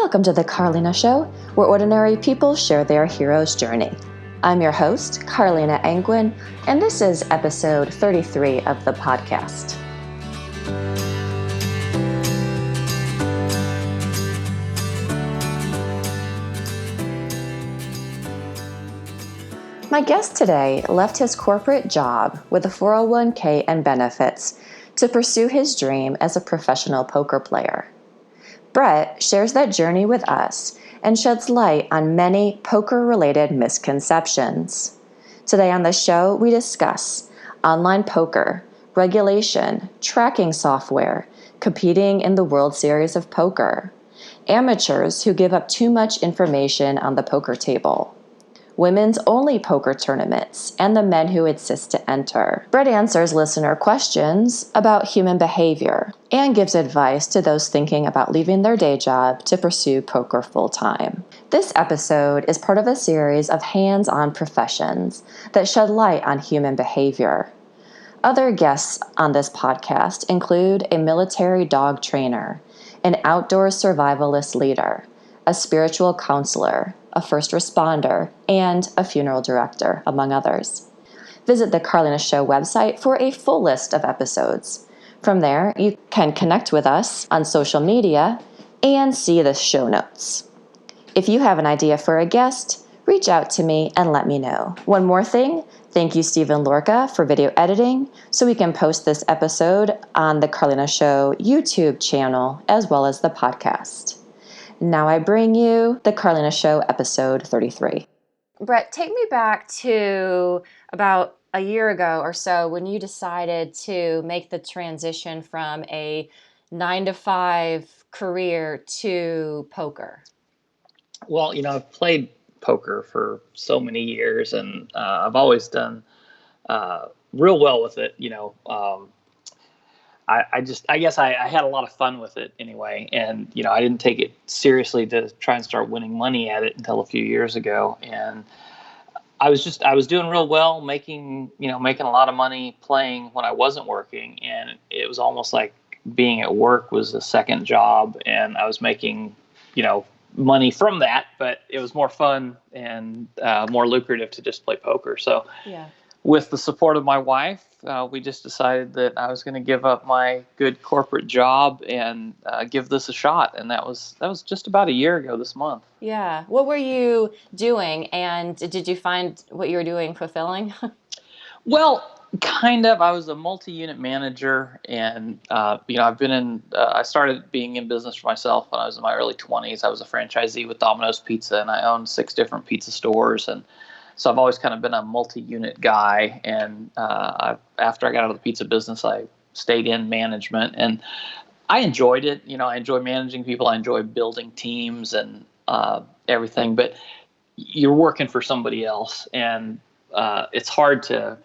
Welcome to the Carleena Show, where ordinary people share their hero's journey. I'm your host, Carleena Angwin, and this is episode 33 of the podcast. My guest today left his corporate job with a 401k and benefits to pursue his dream as a professional poker player. Bret shares that journey with us and sheds light on many poker-related misconceptions. Today on the show, we discuss online poker, regulation, tracking software, competing in the World Series of Poker, amateurs who give up too much information on the poker table, women's only poker tournaments, and the men who insist to enter. Bret answers listener questions about human behavior and gives advice to those thinking about leaving their day job to pursue poker full-time. This episode is part of a series of hands-on professions that shed light on human behavior. Other guests on this podcast include a military dog trainer, an outdoor survivalist leader, a spiritual counselor, a first responder, and a funeral director, among others. Visit the Carleena Show website for a full list of episodes. From there, you can connect with us on social media and see the show notes. If you have an idea for a guest, reach out to me and let me know. One more thing, thank you Stephen Lorca for video editing so we can post this episode on the Carleena Show YouTube channel as well as the podcast. Now I bring you the Carleena Show, episode 33. Bret, take me back to about a year ago or so when you decided to make the transition from a 9-to-5 career to poker. Well, I've played poker for so many years, and I've always done real well with it. I guess I had a lot of fun with it anyway. And, I didn't take it seriously to try and start winning money at it until a few years ago. And I was doing real well, making a lot of money playing when I wasn't working. And it was almost like being at work was a second job, and I was making, money from that, but it was more fun and more lucrative to just play poker. So yeah. With the support of my wife, we just decided that I was going to give up my good corporate job and give this a shot. And that was just about a year ago this month. Yeah. What were you doing? And did you find what you were doing fulfilling? Well, kind of. I was a multi-unit manager, and I've been I started being in business for myself when I was in my early 20s. I was a franchisee with Domino's Pizza, and I owned 6 different pizza stores. And so I've always kind of been a multi-unit guy, and after I got out of the pizza business, I stayed in management, and I enjoyed it. I enjoy managing people. I enjoy building teams and everything, but you're working for somebody else, and it's hard to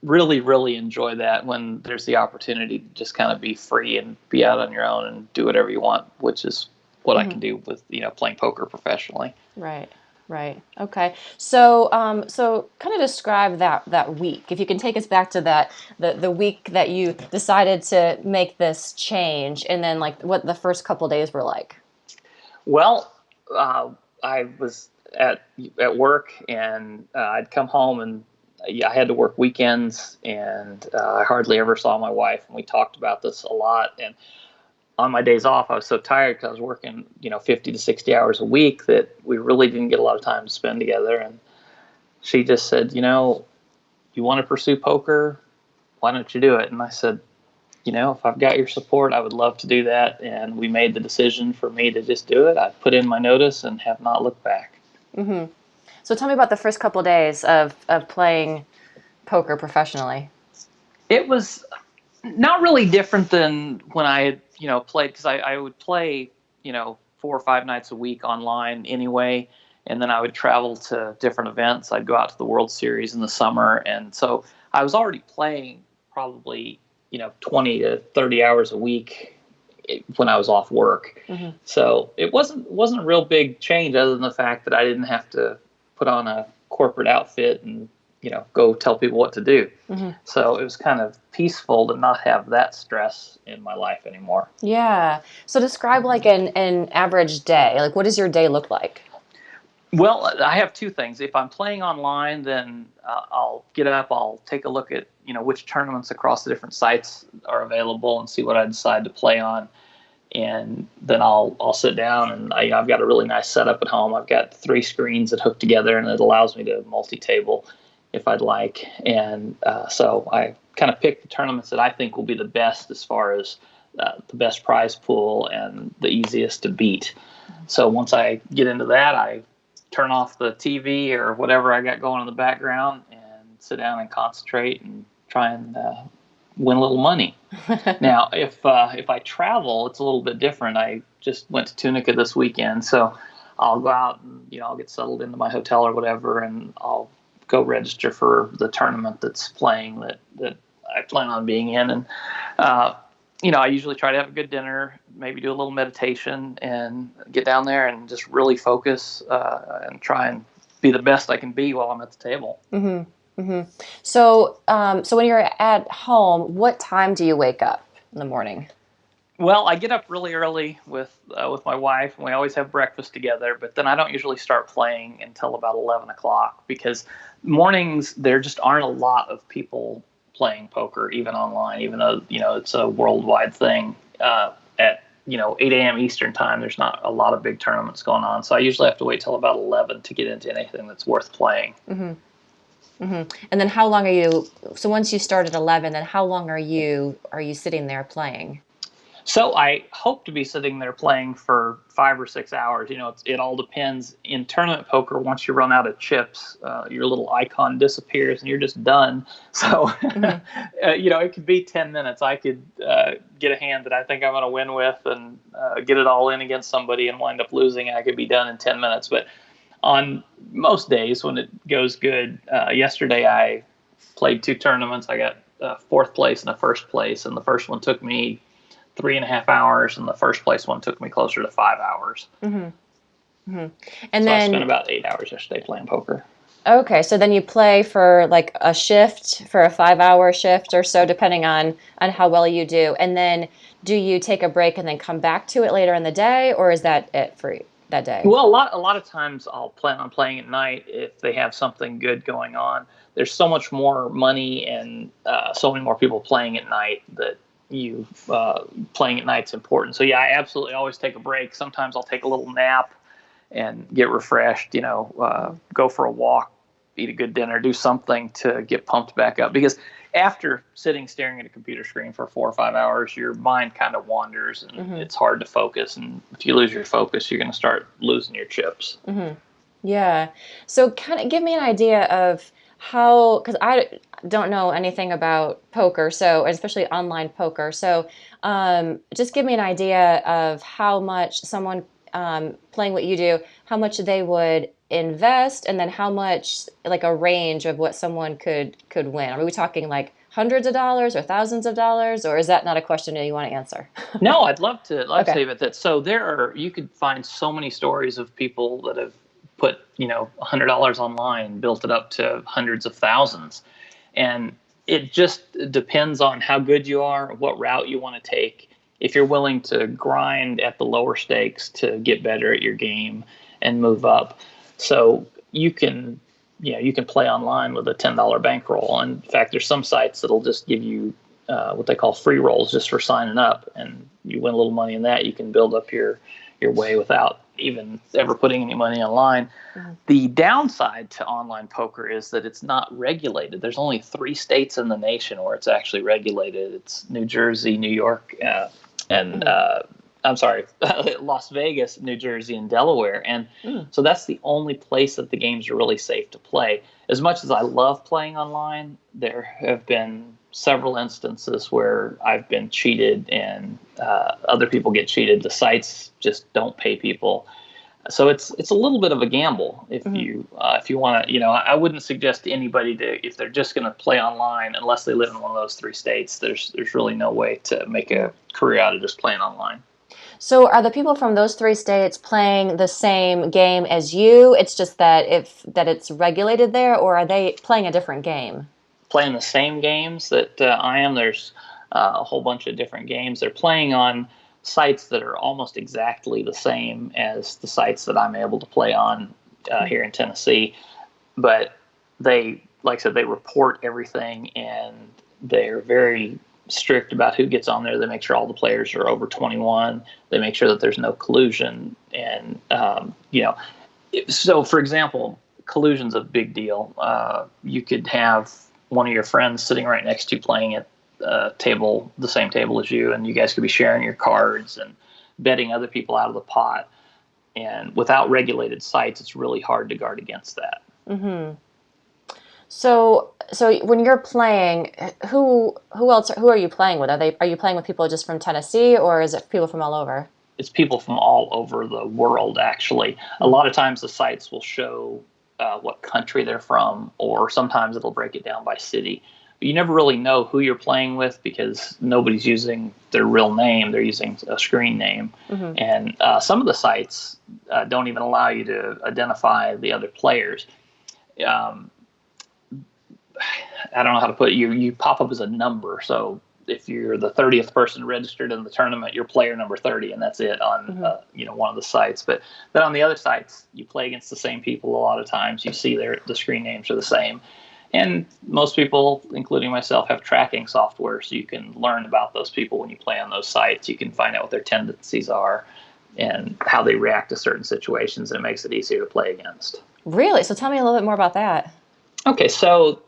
really, really enjoy that when there's the opportunity to just kind of be free and be out on your own and do whatever you want, which is what I can do with, playing poker professionally. Right. Right. Okay. So, kind of describe that week. If you can take us back to that, the week that you decided to make this change, and then like what the first couple of days were like. Well, I was at work, and I'd come home, and I had to work weekends, and I hardly ever saw my wife, and we talked about this a lot. And on my days off, I was so tired because I was working, 50 to 60 hours a week that we really didn't get a lot of time to spend together. And she just said, you want to pursue poker? Why don't you do it? And I said, if I've got your support, I would love to do that. And we made the decision for me to just do it. I put in my notice and have not looked back. Mm-hmm. So tell me about the first couple of days of playing poker professionally. It was not really different than when I had, played, because I would play, 4 or 5 nights a week online anyway. And then I would travel to different events. I'd go out to the World Series in the summer. And so I was already playing probably, 20 to 30 hours a week when I was off work. Mm-hmm. So it wasn't a real big change other than the fact that I didn't have to put on a corporate outfit and go tell people what to do. So it was kind of peaceful to not have that stress in my life anymore. Yeah. So describe like an average day. Like, what does your day look like? Well, I have two things. If I'm playing online, then I'll get up, I'll take a look at, which tournaments across the different sites are available and see what I decide to play on. And then I'll sit down, and I've got a really nice setup at home. I've got 3 screens that hook together, and it allows me to multi-table if I'd like. And so I kind of pick the tournaments that I think will be the best as far as the best prize pool and the easiest to beat. So once I get into that, I turn off the TV or whatever I got going in the background and sit down and concentrate and try and win a little money. Now, if I travel, it's a little bit different. I just went to Tunica this weekend, so I'll go out and I'll get settled into my hotel or whatever, and I'll go register for the tournament that's playing that I plan on being in. And I usually try to have a good dinner, maybe do a little meditation, and get down there and just really focus and try and be the best I can be while I'm at the table. So, so when you're at home, what time do you wake up in the morning? Well, I get up really early with my wife, and we always have breakfast together. But then I don't usually start playing until about 11 o'clock, because mornings there just aren't a lot of people playing poker, even online, even though it's a worldwide thing. At 8 a.m. Eastern time, there's not a lot of big tournaments going on, so I usually have to wait till about 11 to get into anything that's worth playing. And then how long are you? So once you start at 11, then how long are you sitting there playing? So I hope to be sitting there playing for 5 or 6 hours. It all depends. In tournament poker, once you run out of chips, your little icon disappears and you're just done. So, it could be 10 minutes. I could get a hand that I think I'm going to win with and get it all in against somebody and wind up losing. I could be done in 10 minutes. But on most days when it goes good, yesterday I played 2 tournaments. I got 4th place and a 1st place, and the first one took me 3.5 hours, and the first place one took me closer to 5 hours. And And so then I spent about 8 hours yesterday playing poker. Okay, so then you play for like a shift, for a 5-hour shift or so, depending on how well you do. And then do you take a break and then come back to it later in the day, or is that it for that day? Well, a lot of times I'll plan on playing at night if they have something good going on. There's so much more money and so many more people playing at night that playing at night's important. So yeah, I absolutely always take a break. Sometimes I'll take a little nap and get refreshed, go for a walk, eat a good dinner, do something to get pumped back up. Because after staring at a computer screen for 4 or 5 hours, your mind kind of wanders and it's hard to focus. And if you lose your focus, you're going to start losing your chips. Yeah. So kind of give me an idea of how, because I don't know anything about poker, so especially online poker. So just give me an idea of how much someone playing what you do, how much they would invest, and then how much, like a range of what someone could win. Are we talking like hundreds of dollars or thousands of dollars, or is that not a question that you want to answer? No, I'd love to Okay. say about that. So you could find so many stories of people that have put, $100 online and built it up to hundreds of thousands. And it just depends on how good you are, what route you want to take. If you're willing to grind at the lower stakes to get better at your game and move up. So you can play online with a $10 bankroll. And in fact, there's some sites that'll just give you what they call free rolls just for signing up, and you win a little money in that. You can build up your way without even ever putting any money online. The downside to online poker is that it's not regulated. There's only 3 states in the nation where it's actually regulated. It's New Jersey, New York, and Las Vegas, New Jersey, and Delaware. And so that's the only place that the games are really safe to play. As much as I love playing online, there have been several instances where I've been cheated and other people get cheated. The sites just don't pay people. So it's a little bit of a gamble if you want to, I wouldn't suggest to anybody if they're just going to play online, unless they live in one of those 3 states, there's really no way to make a career out of just playing online. So are the people from those three states playing the same game as you? It's just that it's regulated there, or are they playing a different game? Playing the same games that I am. There's a whole bunch of different games. They're playing on sites that are almost exactly the same as the sites that I'm able to play on here in Tennessee. But they, like I said, they report everything, and they're very strict about who gets on there. They make sure all the players are over 21. They make sure that there's no collusion. And, so for example, collusion's a big deal. You could have one of your friends sitting right next to you playing at the same table as you, and you guys could be sharing your cards and betting other people out of the pot. And without regulated sites, it's really hard to guard against that. Mm-hmm. So when you're playing, who are you playing with? Are you playing with people just from Tennessee, or is it people from all over? It's people from all over the world, actually. A lot of times the sites will show what country they're from, or sometimes it'll break it down by city. But you never really know who you're playing with because nobody's using their real name. They're using a screen name. Mm-hmm. And some of the sites don't even allow you to identify the other players. I don't know how to put it. You pop up as a number. So if you're the 30th person registered in the tournament, you're player number 30, and that's it on one of the sites. But then on the other sites, you play against the same people a lot of times. You see the screen names are the same. And most people, including myself, have tracking software, so you can learn about those people when you play on those sites. You can find out what their tendencies are and how they react to certain situations, and it makes it easier to play against. Really? So tell me a little bit more about that. Okay, so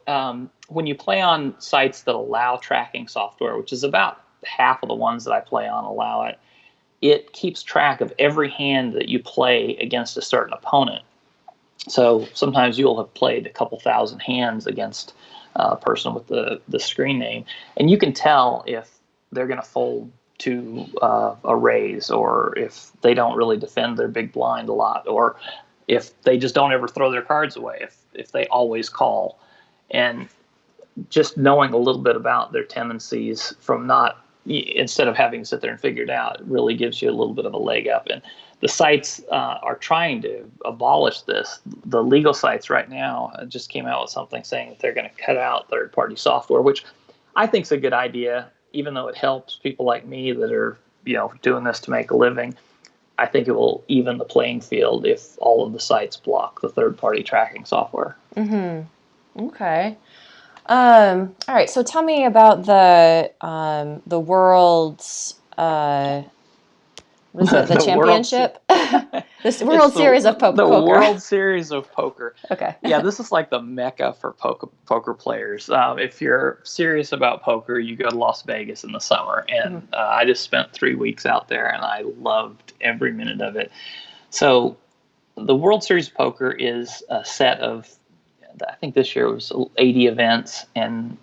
when you play on sites that allow tracking software, which is about half of the ones that I play on allow it, it keeps track of every hand that you play against a certain opponent. So sometimes you'll have played a couple thousand hands against a person with the screen name, and you can tell if they're going to fold to a raise, or if they don't really defend their big blind a lot, or if they just don't ever throw their cards away, if they always call. And just knowing a little bit about their tendencies instead of having to sit there and figure it out, it really gives you a little bit of a leg up. And the sites are trying to abolish this. The legal sites right now just came out with something saying that they're going to cut out third-party software, which I think is a good idea, even though it helps people like me that are doing this to make a living. I think it will even the playing field if all of the sites block the third-party tracking software. Mm-hmm. Okay. All right. So tell me about the world's what is it? The championship? This World Series of Poker. The World Series of Poker. Okay. Yeah, this is like the mecca for poker players. If you're serious about poker, you go to Las Vegas in the summer. And I just spent 3 weeks out there, and I loved every minute of it. So the World Series of Poker is a set of, I think this year it was 80 events, and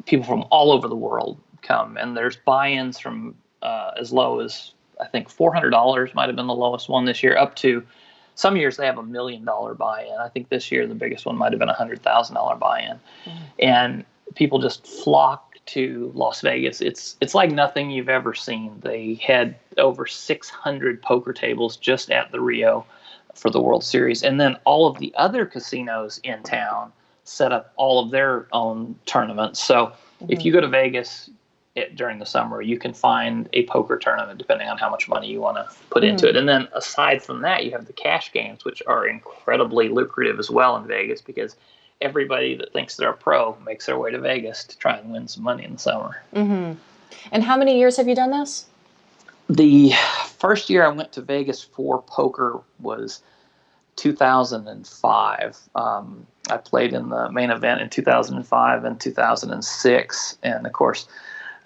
people from all over the world come. And there's buy-ins from as low as, I think $400 might have been the lowest one this year, up to some years they have $1 million buy-in. I think this year the biggest one might have been $100,000 buy-in. And people just flock to Las Vegas. It's like nothing you've ever seen. They had over 600 poker tables just at the Rio for the World Series. And then all of the other casinos in town set up all of their own tournaments. So if you go to Vegas during the summer, you can find a poker tournament depending on how much money you want to put into it. And then aside from that, you have the cash games, which are incredibly lucrative as well in Vegas, because everybody that thinks they're a pro makes their way to Vegas to try and win some money in the summer. Mm-hmm. And how many years have you done this? The first year I went to Vegas for poker was 2005. I played in the main event in 2005 and 2006. And of course,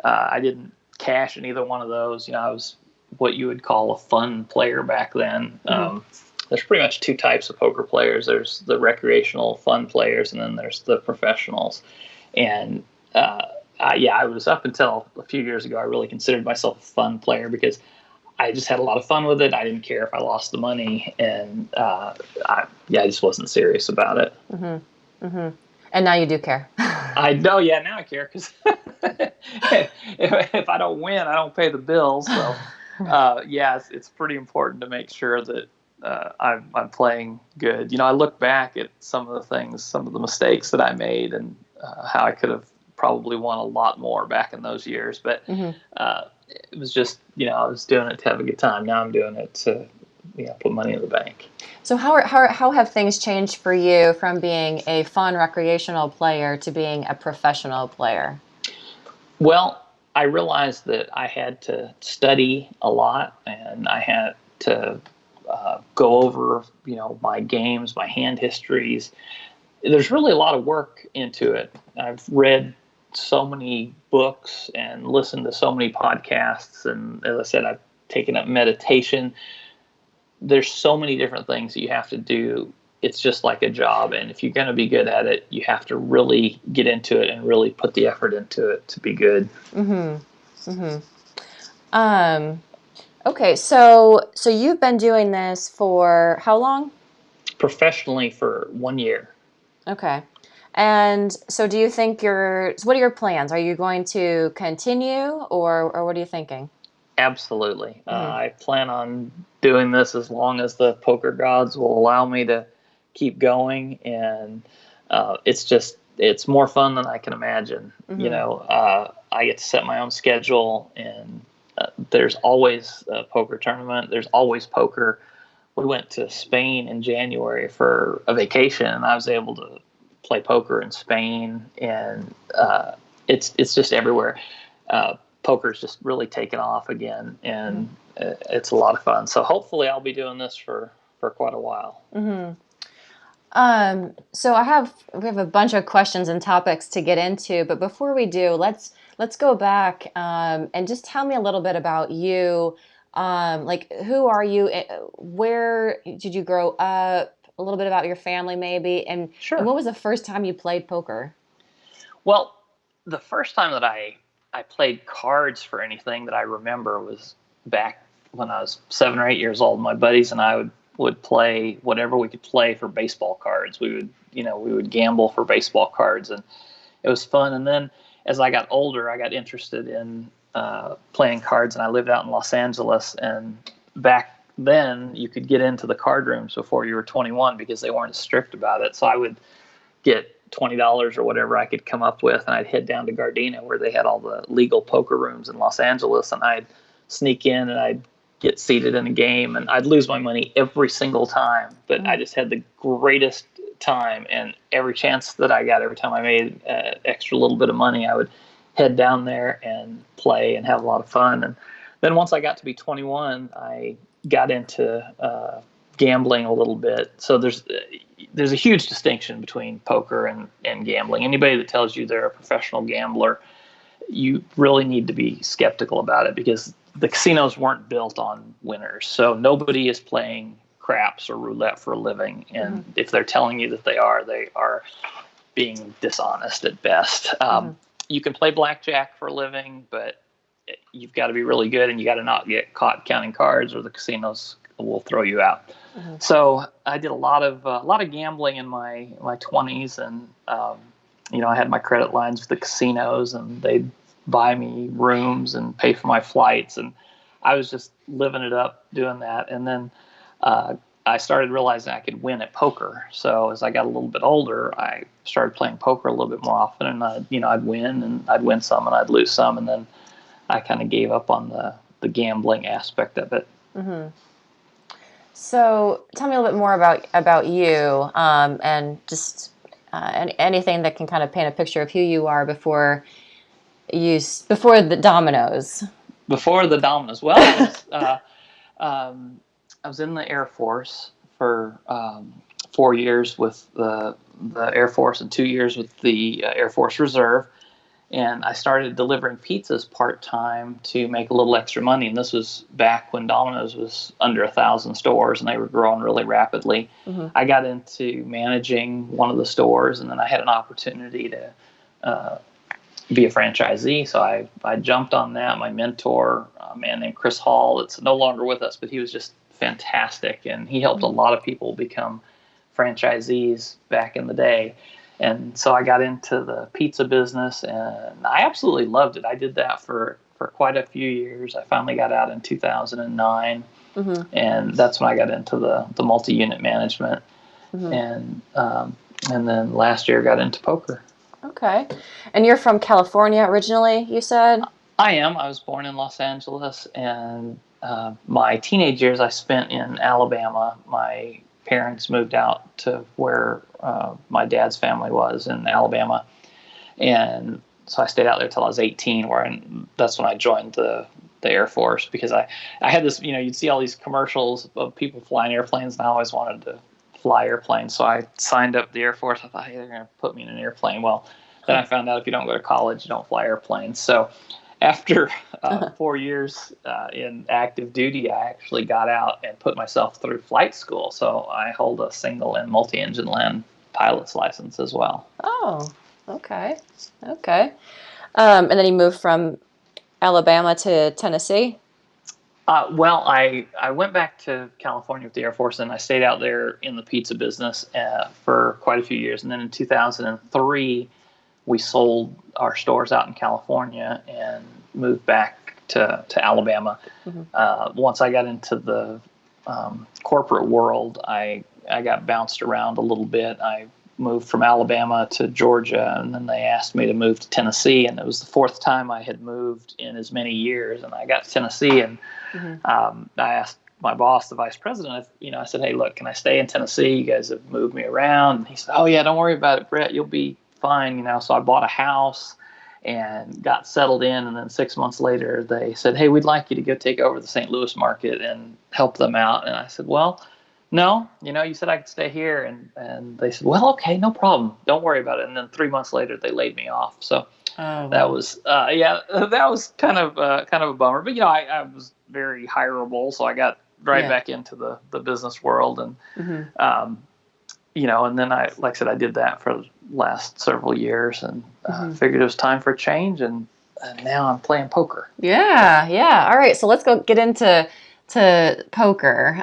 I didn't cash in either one of those. I was what you would call a fun player back then. There's pretty much two types of poker players. There's the recreational fun players, and then there's the professionals. And I was, up until a few years ago, I really considered myself a fun player because I just had a lot of fun with it. I didn't care if I lost the money, and I just wasn't serious about it. Mm-hmm. Mm-hmm. And now you do care. I know, now I care, because if I don't win, I don't pay the bills. So Yeah, it's pretty important to make sure that I'm playing good. I look back at some of the things, some of the mistakes that I made, and how I could have probably won a lot more back in those years. But it was just, I was doing it to have a good time. Now I'm doing it to, put money in the bank. So how have things changed for you from being a fun recreational player to being a professional player? Well, I realized that I had to study a lot, and I had to go over, my games, my hand histories. There's really a lot of work into it. I've read so many books and listened to so many podcasts, and as I said, I've taken up meditation. There's so many different things that you have to do. It's just like a job, and if you're going to be good at it, you have to really get into it and really put the effort into it to be good. Okay, so you've been doing this for how long? Professionally for 1 year. Okay. And so do you think what are your plans? Are you going to continue, or what are you thinking? Absolutely. I plan on doing this as long as the poker gods will allow me to keep going. And it's more fun than I can imagine. I get to set my own schedule, and there's always a poker tournament. There's always poker. We went to Spain in January for a vacation, and I was able to play poker in Spain, and it's just everywhere. Poker's just really taken off again, and it's a lot of fun. So hopefully I'll be doing this for quite a while. So we have a bunch of questions and topics to get into, but before we do, let's go back and just tell me a little bit about you. Like, who are you? Where did you grow up? A little bit about your family, maybe, and Sure. And what was the first time you played poker? Well, the first time that I played cards for anything that I remember was back when I was 7 or 8 years old. My buddies and I would play whatever we could play for baseball cards. We would gamble for baseball cards, and it was fun. And then as I got older, I got interested in playing cards, and I lived out in Los Angeles. And back then, you could get into the card rooms before you were 21 because they weren't as strict about it. So I would get $20 or whatever I could come up with, and I'd head down to Gardena where they had all the legal poker rooms in Los Angeles, and I'd sneak in and I'd get seated in a game, and I'd lose my money every single time, but I just had the greatest time. And every chance that I got, every time I made extra little bit of money, I would head down there and play and have a lot of fun. And then once I got to be 21, I got into gambling a little bit. So there's a huge distinction between poker and gambling. Anybody that tells you they're a professional gambler, you really need to be skeptical about it, because the casinos weren't built on winners. So nobody is playing craps or roulette for a living. And if they're telling you that they are being dishonest at best. You can play blackjack for a living, but you've got to be really good, and you got to not get caught counting cards, or the casinos will throw you out. So I did a lot of gambling in my 20s, and I had my credit lines with the casinos, and they'd buy me rooms and pay for my flights, and I was just living it up doing that. And then I started realizing I could win at poker. So as I got a little bit older, I started playing poker a little bit more often, and I'd win, and I'd win some, and I'd lose some, and then I kind of gave up on the gambling aspect of it. So tell me a little bit more about you, and just anything that can kind of paint a picture of who you are before the dominoes. Before the dominoes. Well, I was in the Air Force for 4 years with the Air Force and 2 years with the Air Force Reserve. And I started delivering pizzas part-time to make a little extra money. And this was back when Domino's was under 1,000 stores, and they were growing really rapidly. I got into managing one of the stores, and then I had an opportunity to be a franchisee. So I jumped on that. My mentor, a man named Chris Hall, that's no longer with us, but he was just fantastic. And he helped a lot of people become franchisees back in the day. And so I got into the pizza business, and I absolutely loved it. I did that for for quite a few years. I finally got out in 2009, and that's when I got into the multi-unit management, and then last year got into poker. Okay. And you're from California originally, you said? I am. I was born in Los Angeles, and my teenage years I spent in Alabama. My parents moved out to where my dad's family was in Alabama, and so I stayed out there till I was 18, that's when I joined the Air Force, because I had this, you'd see all these commercials of people flying airplanes, and I always wanted to fly airplanes. So I signed up the Air Force. I thought, hey, they're going to put me in an airplane. Well, then I found out if you don't go to college, you don't fly airplanes. So after 4 years in active duty, I actually got out and put myself through flight school. So I hold a single and multi-engine land pilot's license as well. Oh, okay. Okay. And then you moved from Alabama to Tennessee? Well, I went back to California with the Air Force, and I stayed out there in the pizza business for quite a few years. And then in 2003, we sold our stores out in California and moved back to Alabama. Once I got into the corporate world, I got bounced around a little bit. I moved from Alabama to Georgia, and then they asked me to move to Tennessee, and it was the fourth time I had moved in as many years. And I got to Tennessee, and I asked my boss, the vice president, I said, hey, look, can I stay in Tennessee? You guys have moved me around. And he said, oh yeah, don't worry about it, Bret, you'll be fine. So I bought a house and got settled in, and then 6 months later they said, hey, we'd like you to go take over the St. Louis market and help them out. And I said, well, no, you said I could stay here. And they said, well, okay, no problem. Don't worry about it. And then 3 months later, they laid me off. So that was, that was kind of a bummer. But, I was very hireable. So I got right back into the business world. And, and then like I said, I did that for the last several years, and figured it was time for a change. And now I'm playing poker. Yeah. Yeah. All right. So let's go get into poker.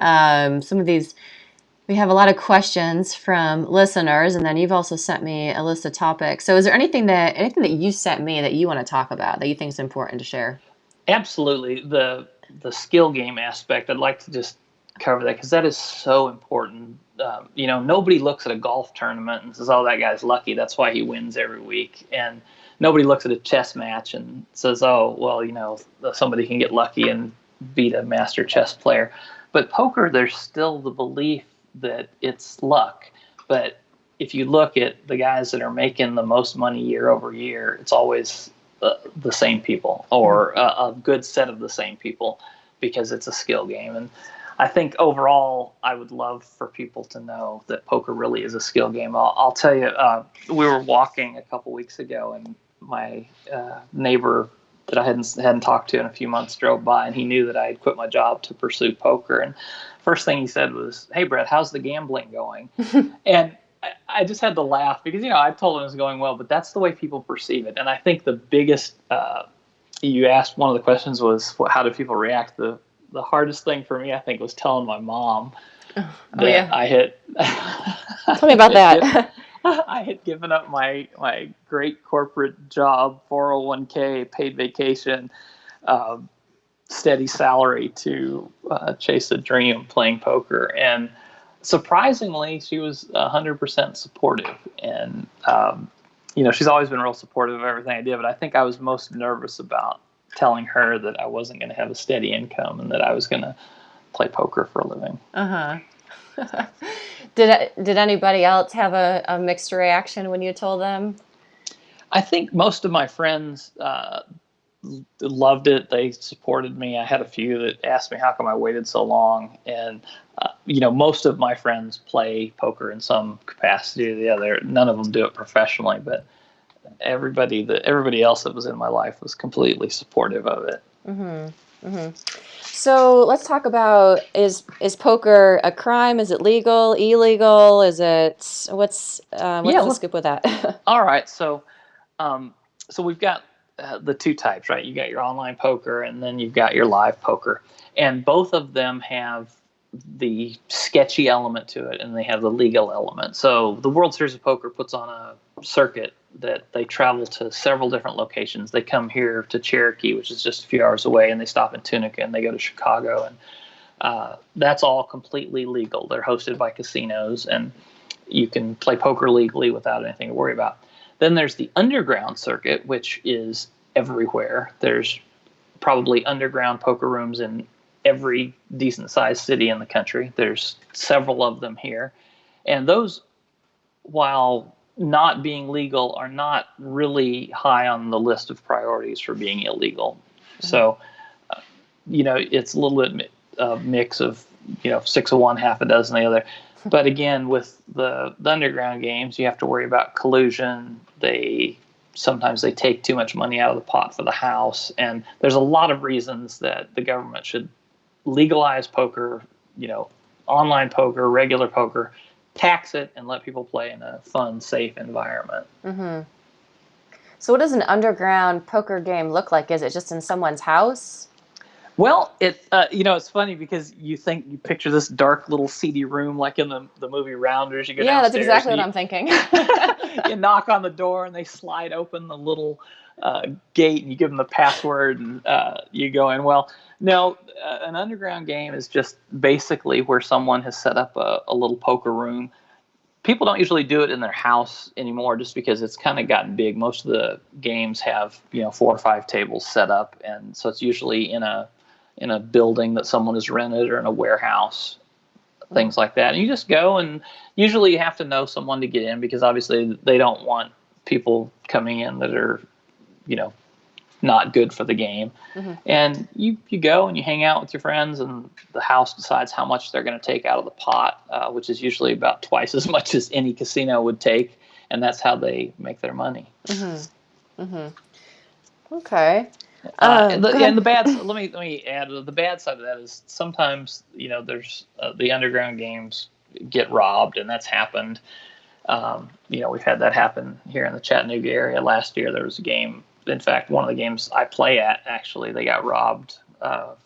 Some of these, we have a lot of questions from listeners, and then you've also sent me a list of topics. So is there anything that you sent me that you want to talk about that you think is important to share? Absolutely. The skill game aspect, I'd like to just cover that, because that is so important. Nobody looks at a golf tournament and says, oh, that guy's lucky, that's why he wins every week. And nobody looks at a chess match and says, oh, well, somebody can get lucky and beat a master chess player. But poker, there's still the belief that it's luck. But if you look at the guys that are making the most money year over year, it's always the same people, or a good set of the same people, because it's a skill game. And I think overall, I would love for people to know that poker really is a skill game. I'll tell you, we were walking a couple weeks ago, and my neighbor that I hadn't talked to in a few months drove by, and he knew that I had quit my job to pursue poker. And first thing he said was, hey, Bret, how's the gambling going? And I just had to laugh, because, I told him it was going well, but that's the way people perceive it. And I think the biggest, you asked, one of the questions was, how do people react? The hardest thing for me, I think, was telling my mom that I had. Tell me about that. I had given up my great corporate job, 401k, paid vacation, steady salary to chase a dream playing poker. And surprisingly, she was 100% supportive. And, she's always been real supportive of everything I did. But I think I was most nervous about telling her that I wasn't going to have a steady income and that I was going to play poker for a living. Did anybody else have a mixed reaction when you told them? I think most of my friends loved it. They supported me. I had a few that asked me how come I waited so long. And, most of my friends play poker in some capacity or the other. None of them do it professionally, but everybody else that was in my life was completely supportive of it. So let's talk about, is poker a crime? Is it legal, illegal? Is it, what's the scoop with that? All right. So we've got the two types, right? You got your online poker, and then you've got your live poker, and both of them have the sketchy element to it, and they have the legal element. So the World Series of Poker puts on a circuit that they travel to several different locations. They come here to Cherokee, which is just a few hours away, and they stop in Tunica, and they go to Chicago, and that's all completely legal. They're hosted by casinos, and you can play poker legally without anything to worry about. Then there's the underground circuit, which is everywhere. There's probably underground poker rooms in every decent-sized city in the country. There's several of them here. And those, while not being legal, are not really high on the list of priorities for being illegal. Mm-hmm. So, it's a little bit mix of, 6 of one, half a dozen of the other. But again, with the underground games, you have to worry about collusion. Sometimes they take too much money out of the pot for the house. And there's a lot of reasons that the government should legalize poker, online poker, regular poker, tax it, and let people play in a fun, safe environment. Mm-hmm. So what does an underground poker game look like? Is it just in someone's house? Well, it's funny because you picture this dark little seedy room like in the movie Rounders. You go downstairs. That's exactly what I'm thinking. You knock on the door and they slide open the little gate and you give them the password and you go in. Well, no, an underground game is just basically where someone has set up a little poker room. People don't usually do it in their house anymore just because it's kind of gotten big. Most of the games have 4 or 5 tables set up, and so it's usually in a building that someone has rented or in a warehouse, things like that. And you just go, and usually you have to know someone to get in because obviously they don't want people coming in that are, not good for the game. Mm-hmm. And you go and you hang out with your friends, and the house decides how much they're going to take out of the pot, which is usually about twice as much as any casino would take. And that's how they make their money. Mm-hmm. Mm-hmm. Okay. And the bad. Let me add. The bad side of that is sometimes there's the underground games get robbed, and that's happened. We've had that happen here in the Chattanooga area. Last year there was a game. In fact, one of the games I play at, actually, they got robbed at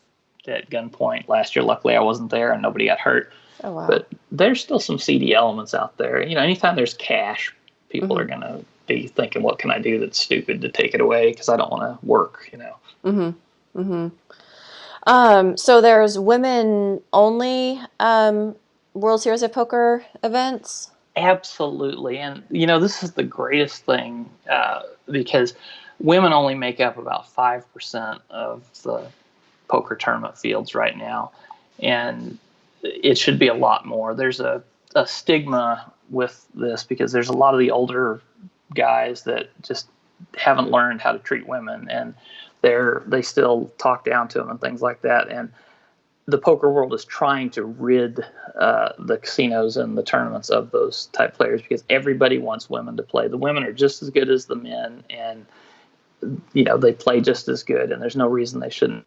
gunpoint last year. Luckily, I wasn't there and nobody got hurt. Oh, wow. But there's still some seedy elements out there. Anytime there's cash, people are going to be thinking, what can I do that's stupid to take it away because I don't want to work, Mm-hmm. Mm-hmm. So there's women-only World Series of Poker events? Absolutely. And, this is the greatest thing because women only make up about 5% of the poker tournament fields right now. And it should be a lot more. There's a stigma with this because there's a lot of the older guys that just haven't learned how to treat women, and they still talk down to them and things like that. And the poker world is trying to rid the casinos and the tournaments of those type players because everybody wants women to play. The women are just as good as the men, and they play just as good, and there's no reason they shouldn't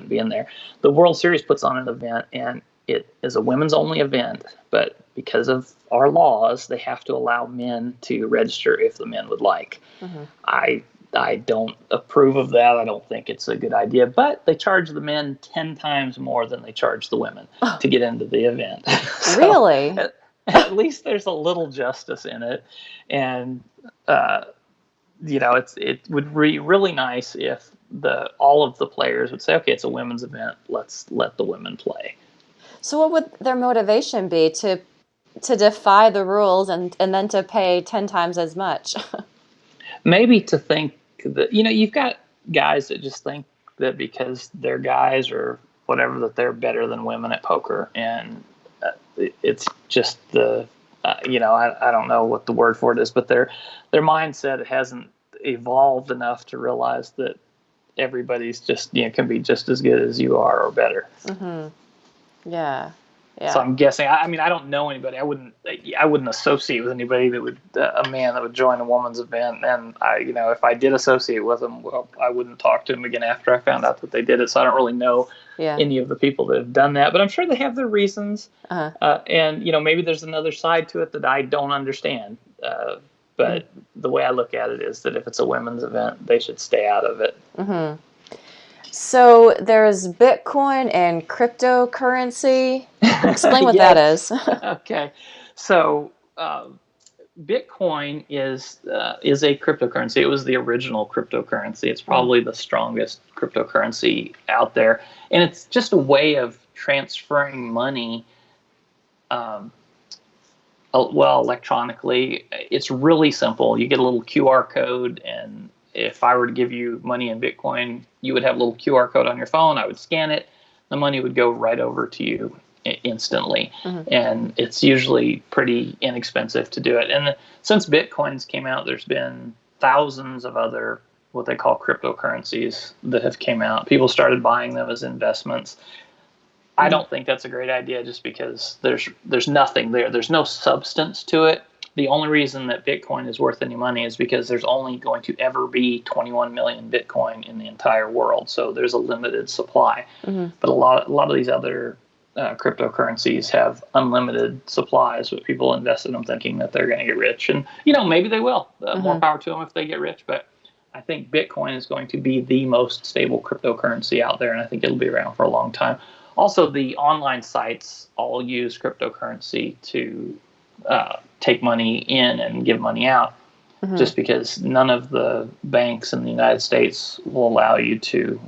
be in there. The World Series puts on an event, and it is a women's only event, but because of our laws, they have to allow men to register if the men would like. Mm-hmm. I don't approve of that. I don't think it's a good idea, but they charge the men 10 times more than they charge the women to get into the event. So really? At least there's a little justice in it. And, it would be really nice if all of the players would say, okay, it's a women's event. Let's let the women play. So what would their motivation be to defy the rules and then to pay 10 times as much? Maybe to think that, you've got guys that just think that because they're guys or whatever, that they're better than women at poker. And it's just I don't know what the word for it is, but their mindset hasn't evolved enough to realize that everybody's just, can be just as good as you are or better. Mm-hmm. Yeah. So I'm guessing. I don't know anybody. I wouldn't associate with anybody that would a man that would join a woman's event. And if I did associate with them, well, I wouldn't talk to them again after I found out that they did it. So I don't really know any of the people that have done that. But I'm sure they have their reasons. Uh-huh. And maybe there's another side to it that I don't understand. But the way I look at it is that if it's a women's event, they should stay out of it. Mm-hmm. So there's Bitcoin and cryptocurrency. Explain what that is. Okay. So Bitcoin is a cryptocurrency. It was the original cryptocurrency. It's probably the strongest cryptocurrency out there, and it's just a way of transferring money. Electronically. It's really simple. You get a little QR code, and if I were to give you money in Bitcoin, you would have a little QR code on your phone. I would scan it. The money would go right over to you instantly. And it's usually pretty inexpensive to do it. And since Bitcoins came out, there's been thousands of other what they call cryptocurrencies that have came out. People started buying them as investments. I don't think that's a great idea just because there's nothing there. There's no substance to it. The only reason that Bitcoin is worth any money is because there's only going to ever be 21 million Bitcoin in the entire world. So there's a limited supply. But a lot of these other cryptocurrencies have unlimited supplies, but people invest in them thinking that they're going to get rich. And, maybe they will. More power to them if they get rich. But I think Bitcoin is going to be the most stable cryptocurrency out there, and I think it'll be around for a long time. Also, the online sites all use cryptocurrency to take money in and give money out, just because none of the banks in the United States will allow you to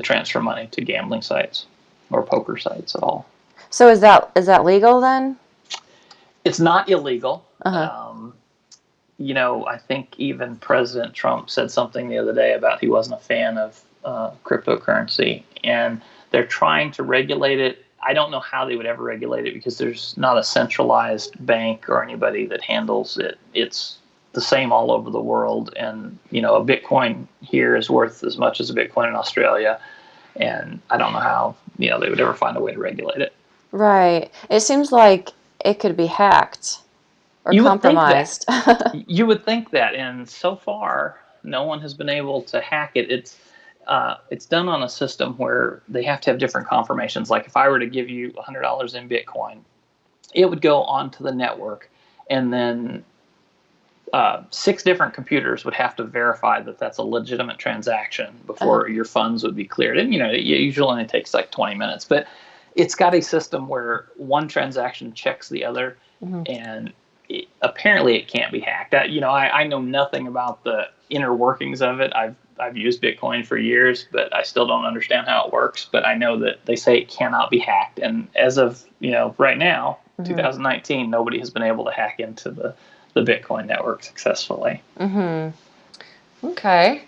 transfer money to gambling sites or poker sites at all. So is that legal then? It's not illegal. I think even President Trump said something the other day about he wasn't a fan of cryptocurrency, and they're trying to regulate it. I don't know how they would ever regulate it because there's not a centralized bank or anybody that handles it. It's the same all over the world. And, a Bitcoin here is worth as much as a Bitcoin in Australia. And I don't know how, they would ever find a way to regulate it. Right. It seems like it could be hacked or compromised. You would think that. And so far, no one has been able to hack it. It's done on a system where they have to have different confirmations. Like if I were to give you $100 in Bitcoin, it would go onto the network, and then 6 different computers would have to verify that that's a legitimate transaction before your funds would be cleared. And, it usually only takes like 20 minutes. But it's got a system where one transaction checks the other, and apparently it can't be hacked. I know nothing about the inner workings of it. I've used Bitcoin for years, but I still don't understand how it works. But I know that they say it cannot be hacked. And as of, right now, 2019, nobody has been able to hack into the Bitcoin network successfully. Okay.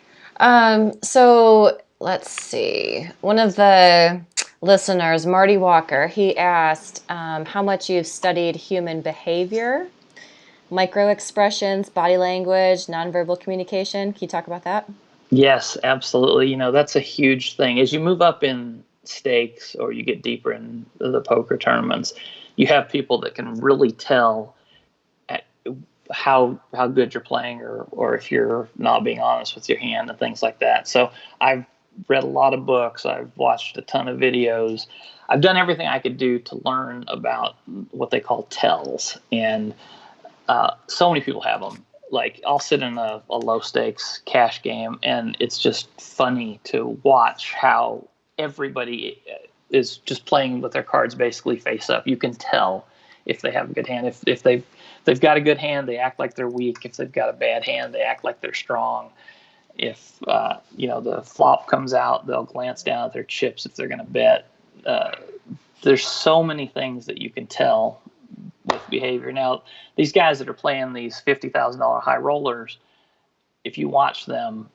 So let's see. One of the listeners, Marty Walker, he asked how much you've studied human behavior, microexpressions, body language, nonverbal communication. Can you talk about that? Yes, absolutely. That's a huge thing. As you move up in stakes or you get deeper in the poker tournaments, you have people that can really tell how good you're playing or if you're not being honest with your hand and things like that. So I've read a lot of books. I've watched a ton of videos. I've done everything I could do to learn about what they call tells. And so many people have them. Like I'll sit in a low stakes cash game, and it's just funny to watch how everybody is just playing with their cards basically face up. You can tell if they have a good hand. If they've got a good hand, they act like they're weak. If they've got a bad hand, they act like they're strong. If the flop comes out, they'll glance down at their chips if they're going to bet. There's so many things that you can tell with behavior. Now, these guys that are playing these $50,000 high rollers, if you watch them,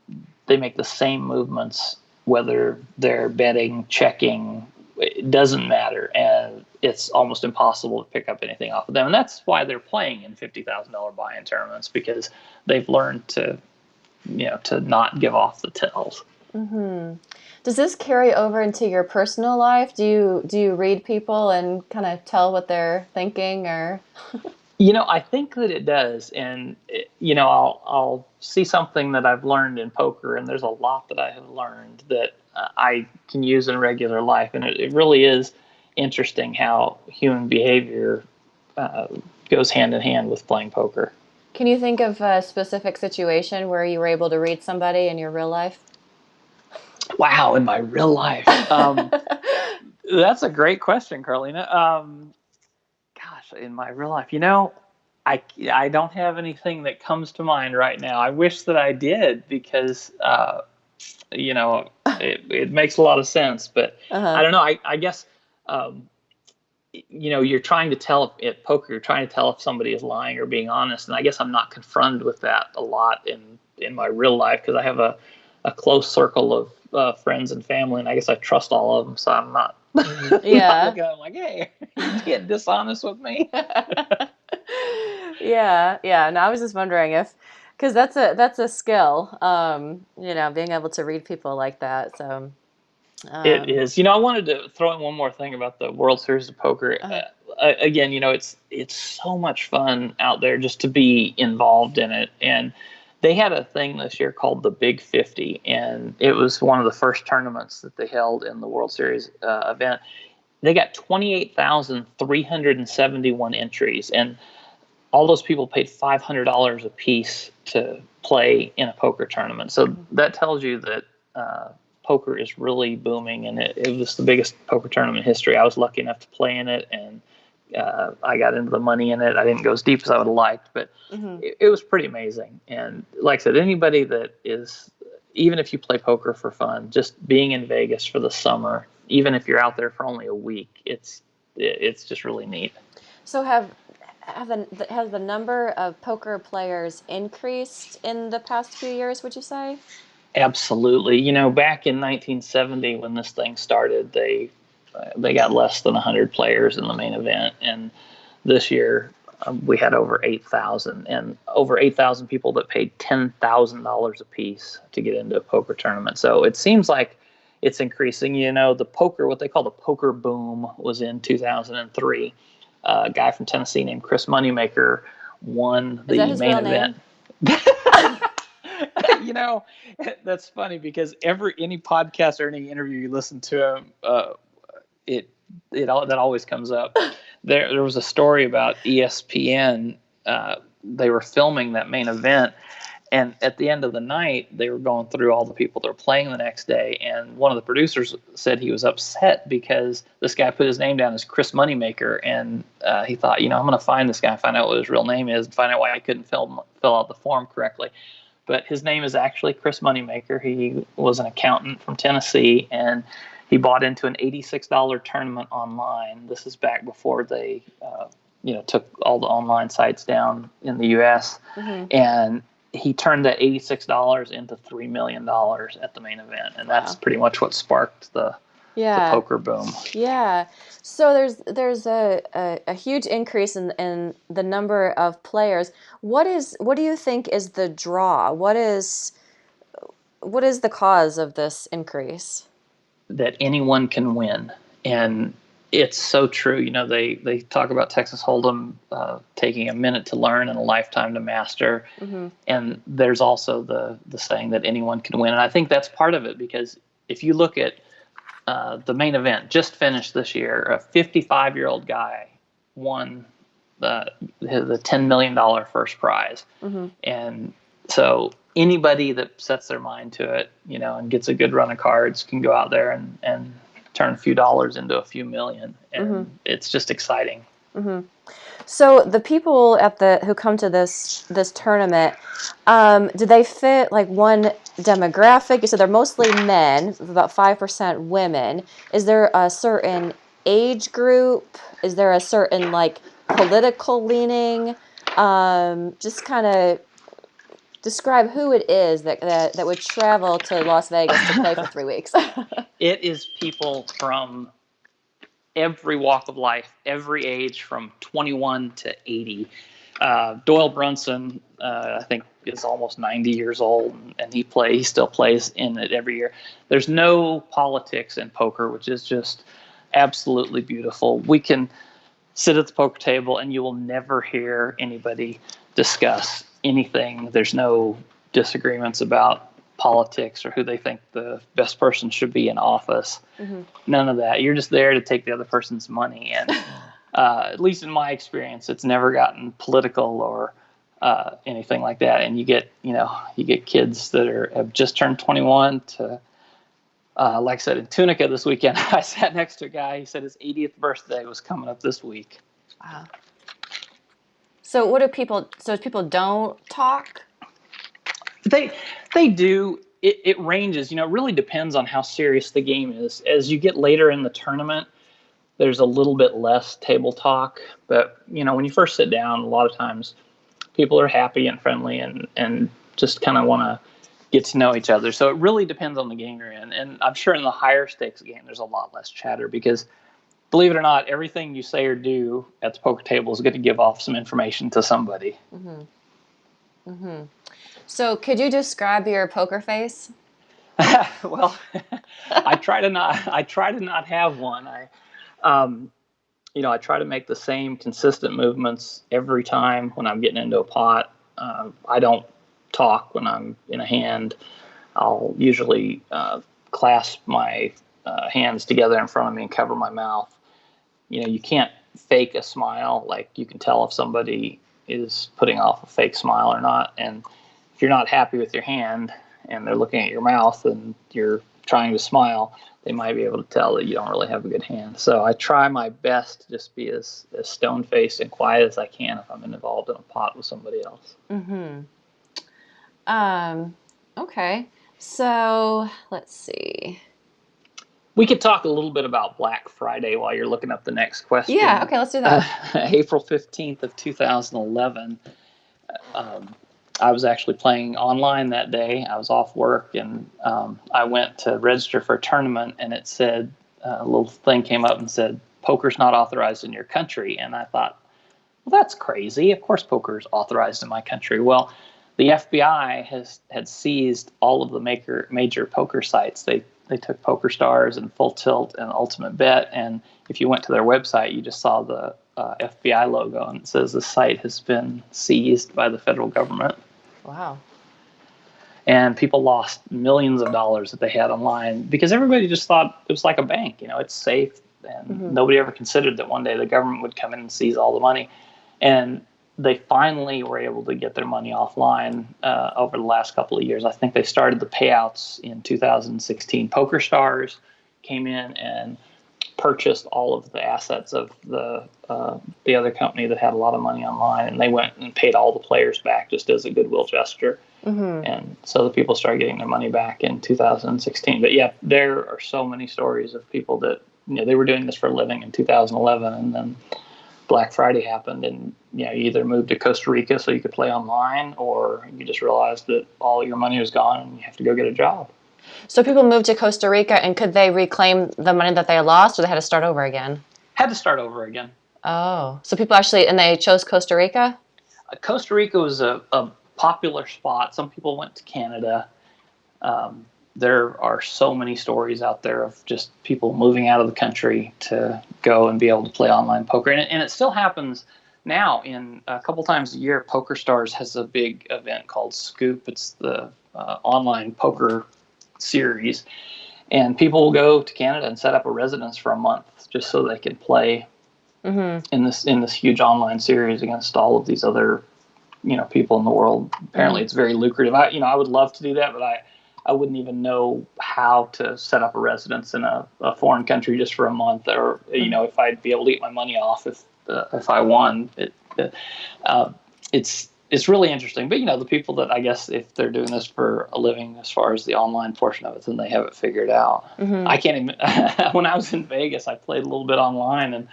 they make the same movements, whether they're betting, checking, it doesn't matter. And it's almost impossible to pick up anything off of them. And that's why they're playing in $50,000 buy-in tournaments, because they've learned to not give off the tells. Does this carry over into your personal life? Do you read people and kind of tell what they're thinking, or? I think that it does. And, I'll see something that I've learned in poker, and there's a lot that I have learned that I can use in regular life. And it really is interesting how human behavior goes hand in hand with playing poker. Can you think of a specific situation where you were able to read somebody in your real life? Wow, in my real life. That's a great question, Carleena. Gosh, in my real life, I don't have anything that comes to mind right now. I wish that I did because, it makes a lot of sense. But I don't know. I guess, you're trying to tell at poker, you're trying to tell if somebody is lying or being honest. And I guess I'm not confronted with that a lot in my real life because I have a close circle of friends and family. And I guess I trust all of them. So I'm not, not looking at them like, hey, you get dishonest with me. Yeah. No, I was just wondering because that's a skill, being able to read people like that. So it is. I wanted to throw in one more thing about the World Series of Poker. Again, it's so much fun out there just to be involved in it. And they had a thing this year called the Big 50, and it was one of the first tournaments that they held in the World Series event. They got 28,371 entries, and all those people paid $500 a piece to play in a poker tournament. So that tells you that poker is really booming, and it was the biggest poker tournament in history. I was lucky enough to play in it, and I got into the money in it. I didn't go as deep as I would have liked, but it was pretty amazing. And like I said, anybody that is, even if you play poker for fun, just being in Vegas for the summer, even if you're out there for only a week, it's just really neat. So has the number of poker players increased in the past few years, would you say? Absolutely. Back in 1970 when this thing started, they got less than 100 players in the main event, and this year we had over 8,000, and over 8,000 people that paid $10,000 a piece to get into a poker tournament. So it seems like it's increasing. The poker, what they call the poker boom, was in 2003. A guy from Tennessee named Chris Moneymaker won the main event. That's funny because any podcast or any interview you listen to him, that always comes up. There was a story about ESPN. They were filming that main event, and at the end of the night, they were going through all the people that were playing the next day. And one of the producers said he was upset because this guy put his name down as Chris Moneymaker, and he thought, I'm going to find this guy, find out what his real name is, and find out why I couldn't fill out the form correctly. But his name is actually Chris Moneymaker. He was an accountant from Tennessee, and he bought into an $86 tournament online. This is back before they, took all the online sites down in the U.S. And he turned that $86 into $3 million at the main event, and that's pretty much what sparked the poker boom. Yeah. So there's a huge increase in the number of players. What do you think is the draw? What is the cause of this increase? That anyone can win, and it's so true. They talk about Texas Hold'em taking a minute to learn and a lifetime to master, and there's also the saying that anyone can win, and I think that's part of it because if you look at the main event just finished this year, a 55-year-old guy won the $10 million first prize. And so anybody that sets their mind to it, and gets a good run of cards can go out there and turn a few dollars into a few million. And it's just exciting. So the people who come to this tournament, do they fit like one demographic? You said they're mostly men, about 5% women. Is there a certain age group? Is there a certain like political leaning? Just kind of describe who it is that would travel to Las Vegas to play for 3 weeks. It is people from every walk of life, every age, from 21 to 80. Doyle Brunson, I think, is almost 90 years old, and he still plays in it every year. There's no politics in poker, which is just absolutely beautiful. We can sit at the poker table, and you will never hear anybody discuss anything. There's no disagreements about politics or who they think the best person should be in office. None of that. You're just there to take the other person's money, and at least in my experience, it's never gotten political or anything like that. And you get kids that have just turned 21 to like I said, in Tunica this weekend, I sat next to a guy. He said his 80th birthday was coming up this week. Wow. So people don't talk? They do. It ranges. It really depends on how serious the game is. As you get later in the tournament, there's a little bit less table talk. But when you first sit down, a lot of times people are happy and friendly and just kind of want to get to know each other. So it really depends on the game you're in. And I'm sure in the higher stakes game, there's a lot less chatter because, believe it or not, everything you say or do at the poker table is going to give off some information to somebody. Mm-hmm. Mm-hmm. So could you describe your poker face? Well, I try to not have one. I try to make the same consistent movements every time when I'm getting into a pot. I don't talk when I'm in a hand. I'll usually clasp my hands together in front of me and cover my mouth. You can't fake a smile. Like, you can tell if somebody is putting off a fake smile or not. And if you're not happy with your hand and they're looking at your mouth and you're trying to smile, they might be able to tell that you don't really have a good hand. So I try my best to just be as stone-faced and quiet as I can if I'm involved in a pot with somebody else. Mm-hmm. Okay. So let's see. We could talk a little bit about Black Friday while you're looking up the next question. Yeah, okay, let's do that. April 15th of 2011. I was actually playing online that day. I was off work, and I went to register for a tournament, and it said, a little thing came up and said, "Poker's not authorized in your country." And I thought, well, that's crazy. Of course poker's authorized in my country. Well, the FBI had seized all of the major poker sites. They took PokerStars and Full Tilt and Ultimate Bet, and if you went to their website, you just saw the FBI logo, and it says the site has been seized by the federal government. Wow. And people lost millions of dollars that they had online because everybody just thought it was like a bank. It's safe, and nobody ever considered that one day the government would come in and seize all the money. And they finally were able to get their money offline over the last couple of years. I think they started the payouts in 2016. PokerStars came in and purchased all of the assets of the other company that had a lot of money online, and they went and paid all the players back just as a goodwill gesture. Mm-hmm. And so the people started getting their money back in 2016. But yeah, there are so many stories of people that they were doing this for a living in 2011, and then Black Friday happened, and you either moved to Costa Rica so you could play online, or you just realized that all your money was gone and you have to go get a job. So people moved to Costa Rica, and could they reclaim the money that they lost, or they had to start over again? Had to start over again. Oh, so people actually, and they chose Costa Rica? Costa Rica was a popular spot. Some people went to Canada. There are so many stories out there of just people moving out of the country to go and be able to play online poker. And it still happens now. In a couple times a year, PokerStars has a big event called Scoop. It's the online poker series. And people will go to Canada and set up a residence for a month just so they can play in this huge online series against all of these other people in the world. Apparently it's very lucrative. I would love to do that, but I wouldn't even know how to set up a residence in a foreign country just for a month, or if I'd be able to get my money off if I won. It's really interesting. But the people that, I guess, if they're doing this for a living, as far as the online portion of it, then they have it figured out. Mm-hmm. I can't even. When I was in Vegas, I played a little bit online, and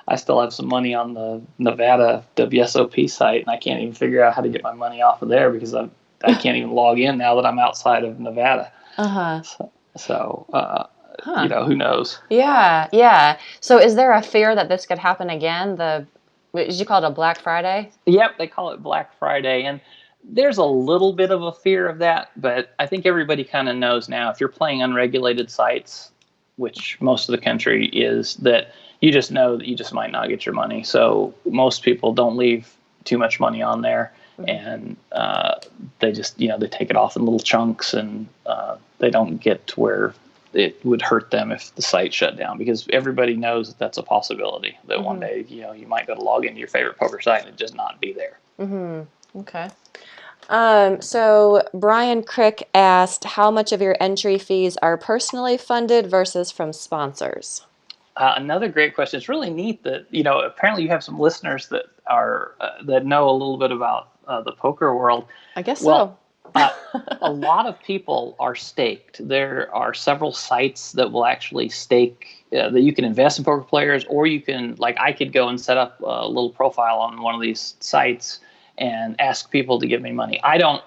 I still have some money on the Nevada WSOP site, and I can't even figure out how to get my money off of there because I can't even log in now that I'm outside of Nevada. So who knows? Yeah, yeah. So is there a fear that this could happen again? Did you call it a Black Friday? Yep, they call it Black Friday. And there's a little bit of a fear of that, but I think everybody kind of knows now, if you're playing unregulated sites, which most of the country is, that you just know that you just might not get your money. So most people don't leave too much money on there. And they just, they take it off in little chunks, and they don't get to where it would hurt them if the site shut down, because everybody knows that that's a possibility, that one day, you might go to log into your favorite poker site and it just not be there. Mm-hmm. Okay. So Brian Crick asked, how much of your entry fees are personally funded versus from sponsors? Another great question. It's really neat that, apparently you have some listeners that are that know a little bit about the poker world. I guess Well, so. a lot of people are staked. There are several sites that will actually stake that you can invest in poker players, or you can, like, I could go and set up a little profile on one of these sites and ask people to give me money. I don't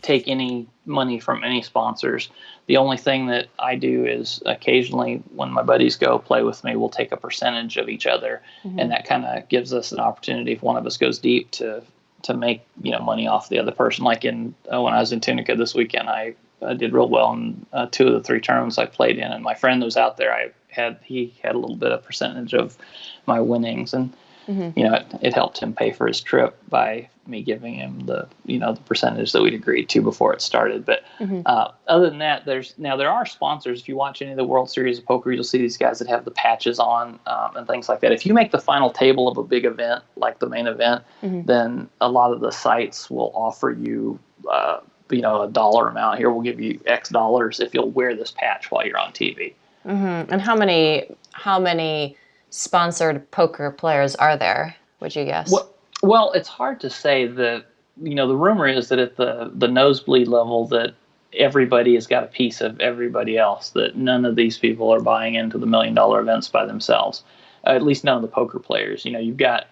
take any money from any sponsors. The only thing that I do is occasionally when my buddies go play with me, we'll take a percentage of each other. Mm-hmm. And that kind of gives us an opportunity if one of us goes deep to make, money off the other person. Like when I was in Tunica this weekend, I did real well in 2 of the 3 tournaments I played in. And my friend that was out there, he had a little bit of percentage of my winnings. And mm-hmm. It helped him pay for his trip by me giving him the percentage that we'd agreed to before it started. But mm-hmm. Other than that, there are sponsors. If you watch any of the World Series of Poker, you'll see these guys that have the patches on and things like that. If you make the final table of a big event, like the main event, mm-hmm. then a lot of the sites will offer you, a dollar amount. Here, we'll give you X dollars if you'll wear this patch while you're on TV. Mm-hmm. And how many sponsored poker players are there, would you guess? Well, it's hard to say. The rumor is that at the nosebleed level that everybody has got a piece of everybody else, that none of these people are buying into the $1 million events by themselves, at least none of the poker players. You've got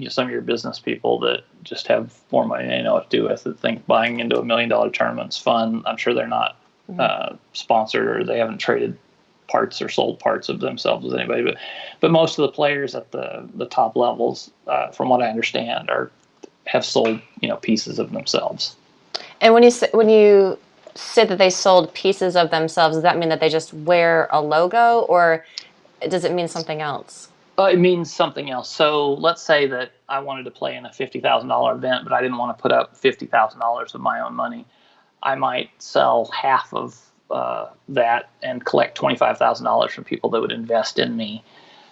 some of your business people that just have more money they know what to do with, that think buying into $1 million tournament's fun. I'm sure they're not mm-hmm. Sponsored, or they haven't traded parts or sold parts of themselves with anybody, but most of the players at the top levels, from what I understand, have sold pieces of themselves. And when you say that they sold pieces of themselves, does that mean that they just wear a logo, or does it mean something else? It means something else. So let's say that I wanted to play in a $50,000 event, but I didn't want to put up $50,000 of my own money. I might sell half of that and collect $25,000 from people that would invest in me.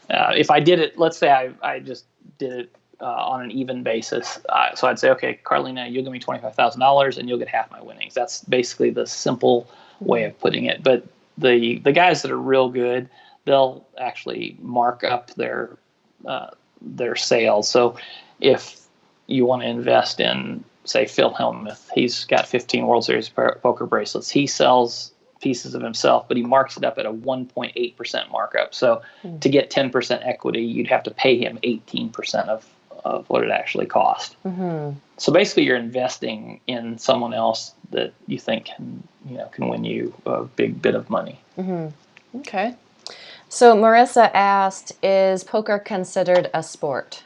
If I did it, let's say I just did it on an even basis. So I'd say, okay, Carleena, you'll give me $25,000 and you'll get half my winnings. That's basically the simple way of putting it. But the guys that are real good, they'll actually mark up their sales. So if you want to invest in, say, Phil Hellmuth, he's got 15 World Series poker bracelets. He sells pieces of himself, but he marks it up at a 1.8% markup. So to get 10% equity, you'd have to pay him 18% of what it actually cost. Mm-hmm. So basically, you're investing in someone else that you think can win you a big bit of money. Mm-hmm. Okay. So Marissa asked, is poker considered a sport?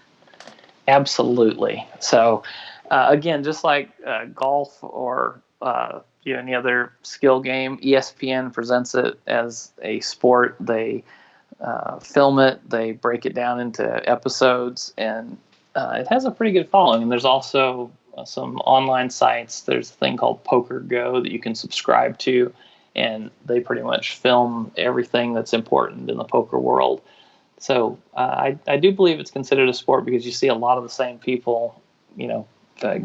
Absolutely. So again, just like golf or any other skill game, ESPN presents it as a sport. They film it, they break it down into episodes, and it has a pretty good following. And there's also some online sites. There's a thing called Poker Go that you can subscribe to, and they pretty much film everything that's important in the poker world. So I do believe it's considered a sport because you see a lot of the same people,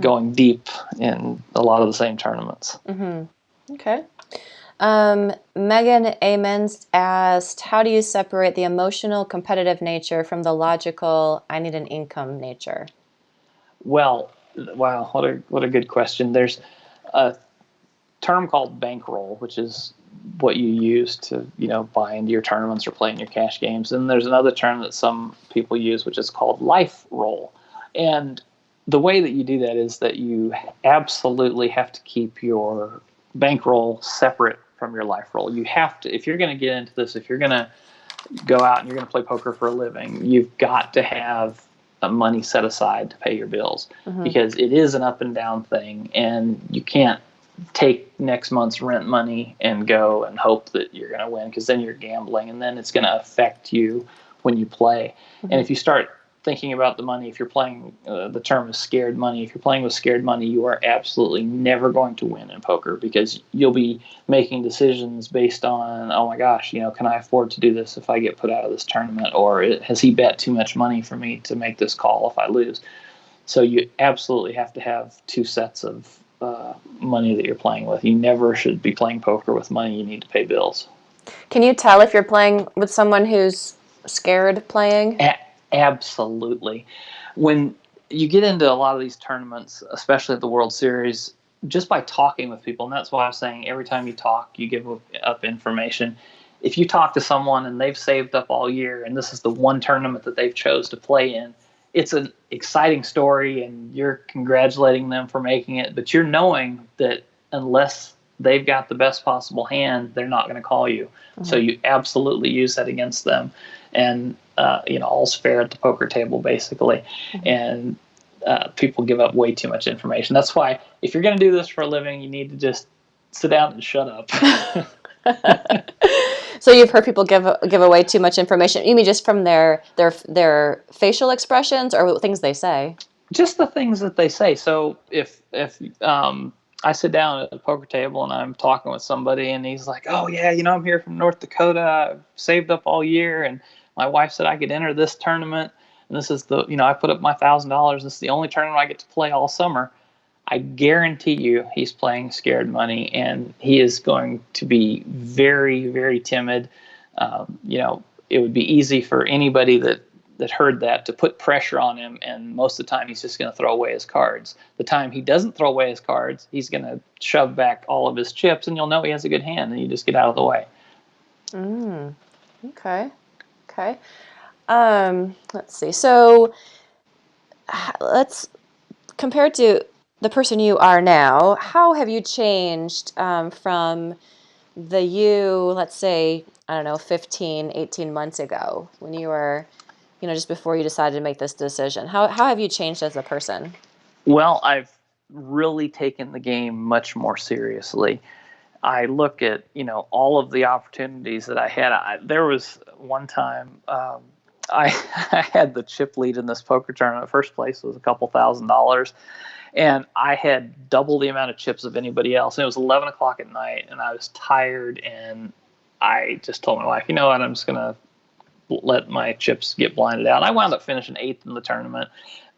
going deep in a lot of the same tournaments. Mm-hmm. Okay. Megan Amens asked, how do you separate the emotional competitive nature from the logical, I need an income nature? Well, wow, what a good question. There's a term called bankroll, which is what you use to, buy into your tournaments or play in your cash games. And there's another term that some people use, which is called life roll. And the way that you do that is that you absolutely have to keep your bankroll separate from your life roll. You have to, if you're going to get into this, if you're going to go out and you're going to play poker for a living, you've got to have money set aside to pay your bills, mm-hmm. because it is an up and down thing, and you can't take next month's rent money and go and hope that you're going to win, because then you're gambling, and then it's going to affect you when you play. Mm-hmm. And if you start thinking about the money, if you're playing, the term is scared money. If you're playing with scared money, you are absolutely never going to win in poker, because you'll be making decisions based on, oh my gosh, can I afford to do this if I get put out of this tournament? Or has he bet too much money for me to make this call if I lose? So you absolutely have to have two sets of money that you're playing with. You never should be playing poker with money you need to pay bills. Can you tell if you're playing with someone who's scared playing? Absolutely. When you get into a lot of these tournaments, especially at the World Series, just by talking with people, and that's why I was saying every time you talk, you give up information. If you talk to someone and they've saved up all year and this is the one tournament that they've chose to play in, it's an exciting story and you're congratulating them for making it, but you're knowing that unless they've got the best possible hand, they're not going to call you. Mm-hmm. So you absolutely use that against them. And, all's fair at the poker table, basically. Mm-hmm. And people give up way too much information. That's why if you're going to do this for a living, you need to just sit down and shut up. So you've heard people give away too much information. You mean just from their facial expressions or things they say? Just the things that they say. So if I sit down at a poker table and I'm talking with somebody and he's like, oh yeah, I'm here from North Dakota. I've saved up all year and my wife said I could enter this tournament. And this is I put up my $1,000. This is the only tournament I get to play all summer. I guarantee you he's playing scared money and he is going to be very, very timid. It would be easy for anybody that heard that to put pressure on him, and most of the time he's just going to throw away his cards. The time he doesn't throw away his cards, he's going to shove back all of his chips and you'll know he has a good hand and you just get out of the way. Okay. Let's see. So let's compare to the person you are now. How have you changed from the you, let's say, 15, 18 months ago when you were, just before you decided to make this decision? How have you changed as a person? Well, I've really taken the game much more seriously. I look at, all of the opportunities that I had. There was one time I had the chip lead in this poker tournament. First place was a couple $1,000. And I had double the amount of chips of anybody else. And it was 11 o'clock at night, and I was tired. And I just told my wife, you know what, I'm just going to let my chips get blinded out. And I wound up finishing 8th in the tournament.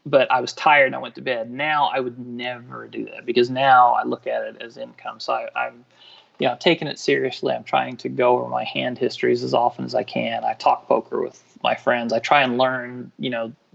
But I was tired and I went to bed. Now I would never do that because now I look at it as income. So I'm taking it seriously. I'm trying to go over my hand histories as often as I can. I talk poker with my friends. I try and learn,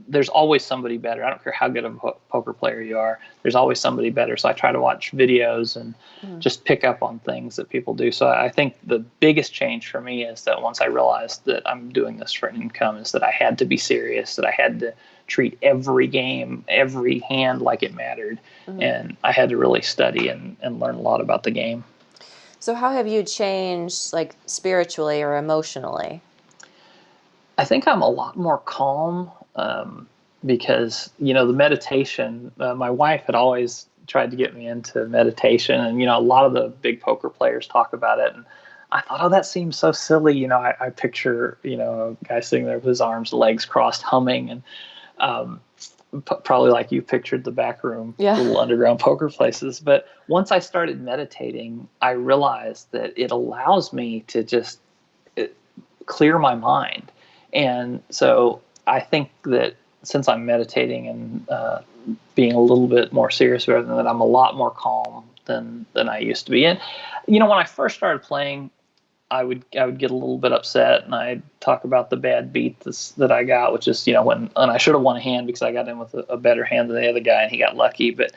there's always somebody better. I don't care how good of a poker player you are. There's always somebody better. So I try to watch videos and just pick up on things that people do. So I think the biggest change for me is that once I realized that I'm doing this for an income is that I had to be serious, that I had to treat every game, every hand like it mattered. And I had to really study and learn a lot about the game. So how have you changed, like, spiritually or emotionally? I think I'm a lot more calm because, the meditation, my wife had always tried to get me into meditation. And, a lot of the big poker players talk about it. And I thought, oh, that seems so silly. I picture, a guy sitting there with his arms, legs crossed, humming. And probably like you pictured the back room, little underground poker places. But once I started meditating, I realized that it allows me to just clear my mind. And so I think that since I'm meditating and being a little bit more serious about it, that I'm a lot more calm than I used to be. And, when I first started playing, I would get a little bit upset and I'd talk about the bad beat that I got, which is, and I should have won a hand because I got in with a better hand than the other guy and he got lucky. But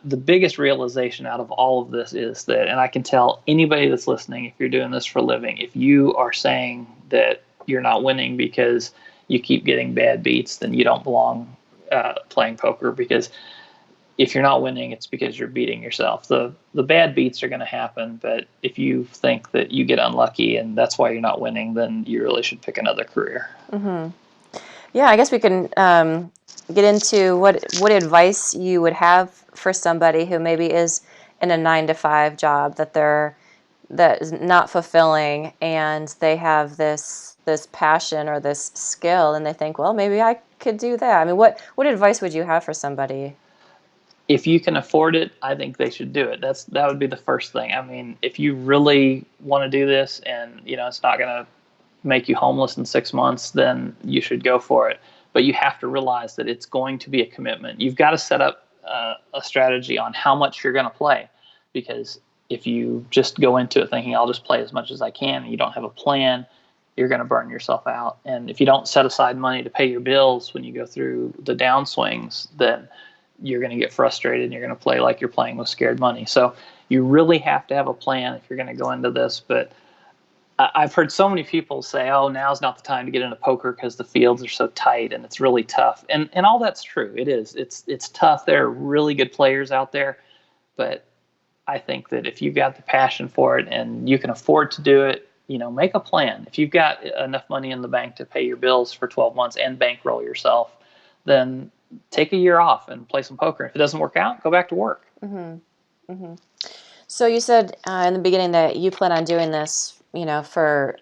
the biggest realization out of all of this is that, and I can tell anybody that's listening, if you're doing this for a living, if you are saying that you're not winning because you keep getting bad beats, then you don't belong playing poker, because if you're not winning, it's because you're beating yourself. The bad beats are going to happen, but if you think that you get unlucky and that's why you're not winning, then you really should pick another career. Yeah, I guess we can get into what advice you would have for somebody who maybe is in a 9-to-5 job that is not fulfilling, and they have this passion or this skill, and they think, well, maybe I could do that. I mean, what advice would you have for somebody? If you can afford it, I think they should do it. That would be the first thing. I mean, if you really want to do this and, it's not going to make you homeless in 6 months, then you should go for it. But you have to realize that it's going to be a commitment. You've got to set up a strategy on how much you're going to play, because if you just go into it thinking I'll just play as much as I can and you don't have a plan, you're going to burn yourself out. And if you don't set aside money to pay your bills when you go through the downswings, then you're going to get frustrated and you're going to play like you're playing with scared money. So you really have to have a plan if you're going to go into this. But I've heard so many people say, oh, now's not the time to get into poker because the fields are so tight and it's really tough. And all that's true. It is. It's tough. There are really good players out there. But I think that if you've got the passion for it and you can afford to do it, make a plan. If you've got enough money in the bank to pay your bills for 12 months and bankroll yourself, then take a year off and play some poker. If it doesn't work out, go back to work. Mm-hmm. Mm-hmm. So you said in the beginning that you plan on doing this, for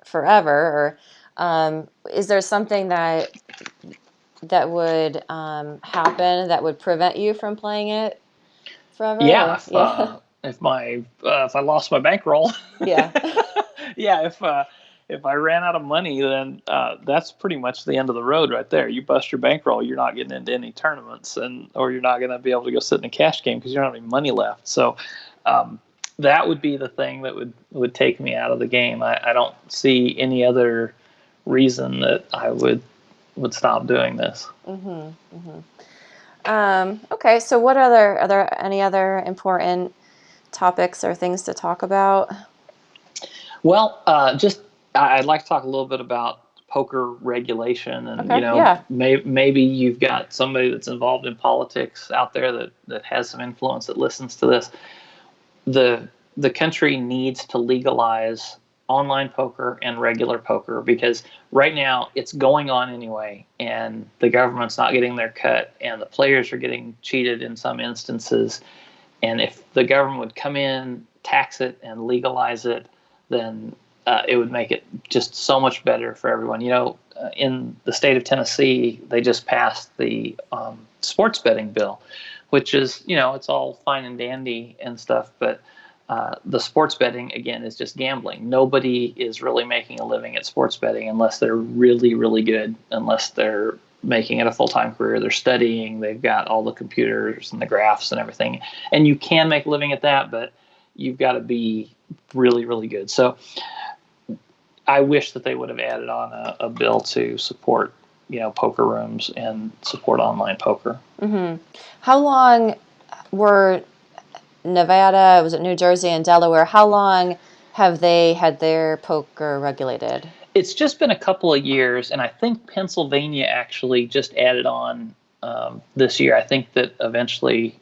forever. Or is there something that would happen that would prevent you from playing it forever? Yeah, Or, if I lost my bankroll. Yeah. Yeah, if I ran out of money, then that's pretty much the end of the road right there. You bust your bankroll, you're not getting into any tournaments, or you're not going to be able to go sit in a cash game because you don't have any money left. So that would be the thing that would take me out of the game. I don't see any other reason that I would stop doing this. Mm-hmm. Mm-hmm. Okay, so are there any other important topics or things to talk about? Well, I'd like to talk a little bit about poker regulation, and Yeah. maybe you've got somebody that's involved in politics out there that has some influence that listens to this. The country needs to legalize online poker and regular poker because right now it's going on anyway, and the government's not getting their cut, and the players are getting cheated in some instances. And if the government would come in, tax it, and legalize it, then it would make it just so much better for everyone. In the state of Tennessee, they just passed the sports betting bill, which is, it's all fine and dandy and stuff, but the sports betting, again, is just gambling. Nobody is really making a living at sports betting unless they're really, really good, unless they're making it a full-time career. They're studying, they've got all the computers and the graphs and everything. And you can make a living at that, but you've got to be really, really good. So I wish that they would have added on a bill to support, poker rooms and support online poker. Mm-hmm. How long were Nevada, was it New Jersey and Delaware, how long have they had their poker regulated? It's just been a couple of years, and I think Pennsylvania actually just added on this year. I think that eventually,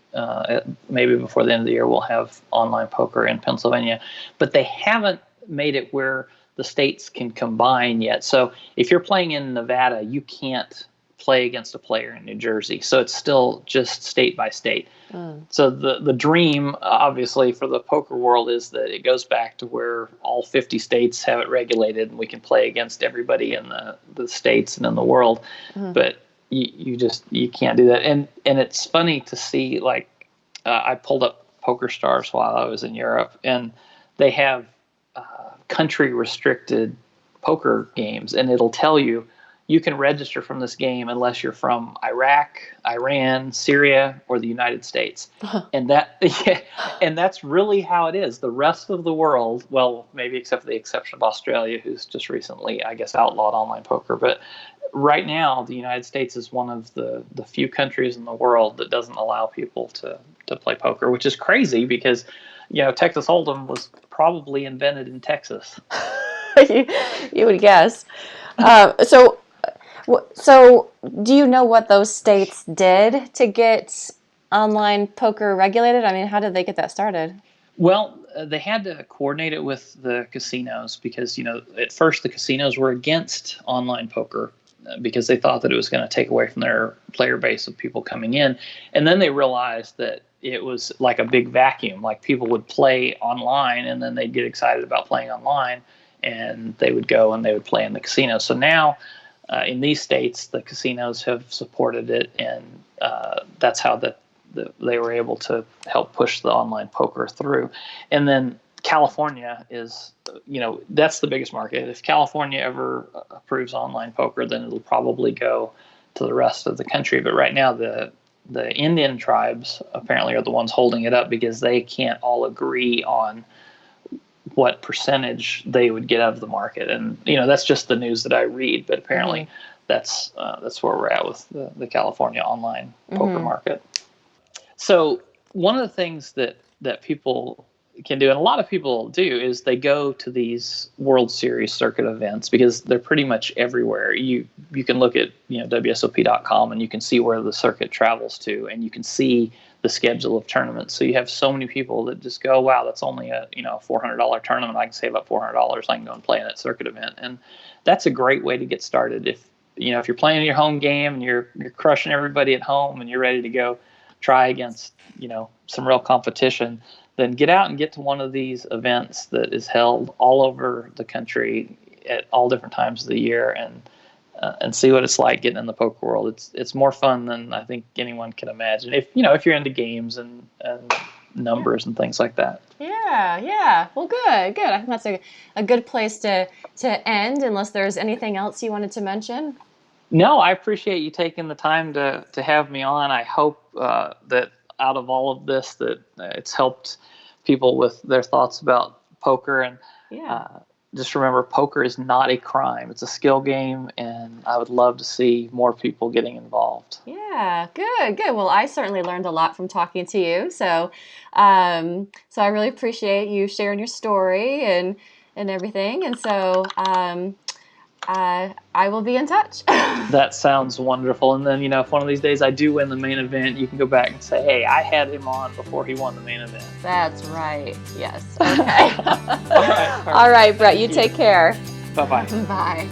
maybe before the end of the year, we'll have online poker in Pennsylvania. But they haven't made it where the states can combine yet. So if you're playing in Nevada, you can't play against a player in New Jersey. So it's still just state by state. So the dream, obviously, for the poker world is that it goes back to where all 50 states have it regulated and we can play against everybody in the states and in the world. But you can't do that. And it's funny to see, like, I pulled up Poker Stars while I was in Europe, and they have country restricted poker games, and it'll tell you can register from this game unless you're from Iraq, Iran, Syria, or the United States. And that's really how it is. The rest of the world, well, maybe except for the exception of Australia, who's just recently, I guess, outlawed online poker. But right now, the United States is one of the few countries in the world that doesn't allow people to play poker, which is crazy because, Texas Hold'em was probably invented in Texas. You would guess. So do you know what those states did to get online poker regulated? I mean, how did they get that started? Well, they had to coordinate it with the casinos because, at first the casinos were against online poker because they thought that it was going to take away from their player base of people coming in. And then they realized that it was like a big vacuum. Like, people would play online and then they'd get excited about playing online and they would go and they would play in the casino. So now in these states, the casinos have supported it, and that's how they were able to help push the online poker through. And then California is, that's the biggest market. If California ever approves online poker, then it'll probably go to the rest of the country. But right now, the Indian tribes apparently are the ones holding it up because they can't all agree on what percentage they would get out of the market. And, that's just the news that I read, but apparently that's where we're at with the California online poker market. So one of the things that people can do, and a lot of people do, is they go to these World Series circuit events because they're pretty much everywhere. You can look at WSOP.com and you can see where the circuit travels to, and you can see the schedule of tournaments. So you have so many people that just go, wow, that's only a $400 tournament. I can save up $400. I can go and play in that circuit event, and that's a great way to get started. If you're playing your home game and you're crushing everybody at home and you're ready to go try against some real competition, then get out and get to one of these events that is held all over the country at all different times of the year, and see what it's like getting in the poker world. It's more fun than I think anyone can imagine. If you're into games and numbers and things like that. Yeah. Well, good. I think that's a good place to end. Unless there's anything else you wanted to mention. No, I appreciate you taking the time to have me on. I hope that out of all of this that it's helped people with their thoughts about poker. And just remember, poker is not a crime. It's a skill game, and I would love to see more people getting involved. Yeah, good. Well, I certainly learned a lot from talking to you. So I really appreciate you sharing your story and everything. And so I will be in touch. That sounds wonderful. And then, if one of these days I do win the main event, you can go back and say, hey, I had him on before he won the main event. That's right. Yes. Okay. All right, Bret, you take care. Bye-bye. Bye.